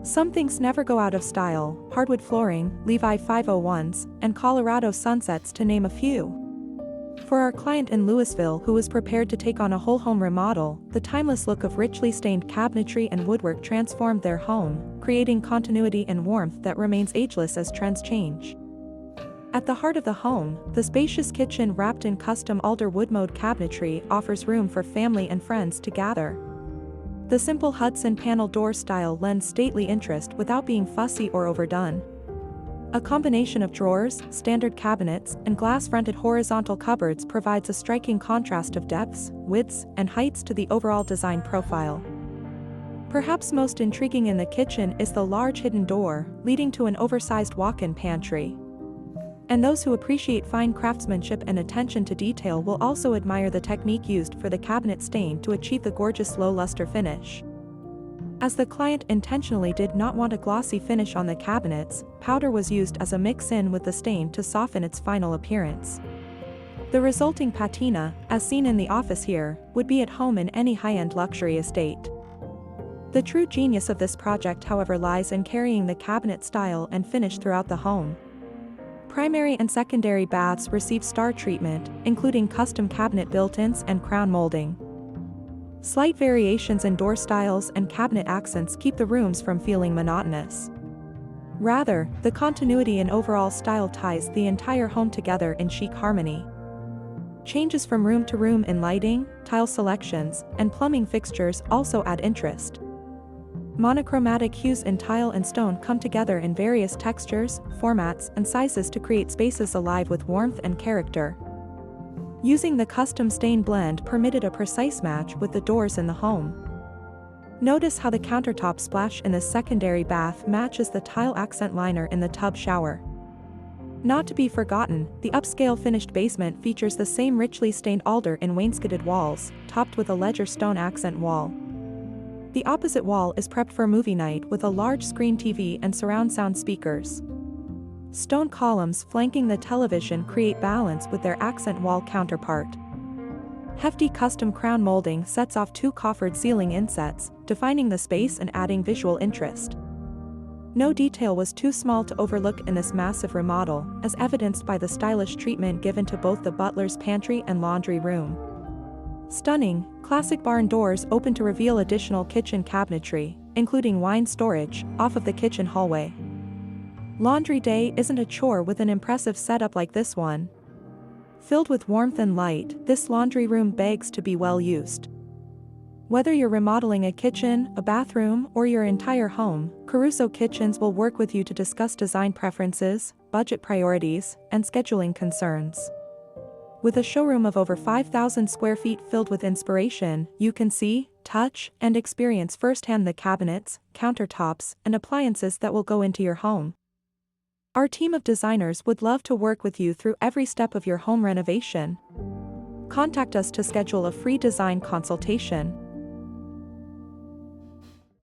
Some things never go out of style: hardwood flooring, Levi 501s, and Colorado sunsets to name a few. For our client in Louisville who was prepared to take on a whole home remodel, the timeless look of richly stained cabinetry and woodwork transformed their home, creating continuity and warmth that remains ageless as trends change. At the heart of the home, the spacious kitchen wrapped in custom alder wood mode cabinetry offers room for family and friends to gather. The simple Hudson panel door style lends stately interest without being fussy or overdone. A combination of drawers, standard cabinets, and glass-fronted horizontal cupboards provides a striking contrast of depths, widths, and heights to the overall design profile. Perhaps most intriguing in the kitchen is the large hidden door, leading to an oversized walk-in pantry. And those who appreciate fine craftsmanship and attention to detail will also admire the technique used for the cabinet stain to achieve the gorgeous low luster finish. As the client intentionally did not want a glossy finish on the cabinets, powder was used as a mix-in with the stain to soften its final appearance. The resulting patina, as seen in the office here, would be at home in any high-end luxury estate. The true genius of this project, however, lies in carrying the cabinet style and finish throughout the home. Primary and secondary baths receive star treatment, including custom cabinet built-ins and crown molding. Slight variations in door styles and cabinet accents keep the rooms from feeling monotonous. Rather, the continuity and overall style ties the entire home together in chic harmony. Changes from room to room in lighting, tile selections, and plumbing fixtures also add interest. Monochromatic hues in tile and stone come together in various textures, formats, and sizes to create spaces alive with warmth and character. Using the custom stain blend permitted a precise match with the doors in the home. Notice how the countertop splash in the secondary bath matches the tile accent liner in the tub shower. Not to be forgotten, the upscale finished basement features the same richly stained alder in wainscoted walls, topped with a ledger stone accent wall. The opposite wall is prepped for movie night with a large screen TV and surround sound speakers. Stone columns flanking the television create balance with their accent wall counterpart. Hefty custom crown molding sets off two coffered ceiling insets, defining the space and adding visual interest. No detail was too small to overlook in this massive remodel, as evidenced by the stylish treatment given to both the butler's pantry and laundry room. Stunning, classic barn doors open to reveal additional kitchen cabinetry, including wine storage, off of the kitchen hallway. Laundry day isn't a chore with an impressive setup like this one. Filled with warmth and light, this laundry room begs to be well used. Whether you're remodeling a kitchen, a bathroom, or your entire home, Caruso Kitchens will work with you to discuss design preferences, budget priorities, and scheduling concerns. With a showroom of over 5,000 square feet filled with inspiration, you can see, touch, and experience firsthand the cabinets, countertops, and appliances that will go into your home. Our team of designers would love to work with you through every step of your home renovation. Contact us to schedule a free design consultation.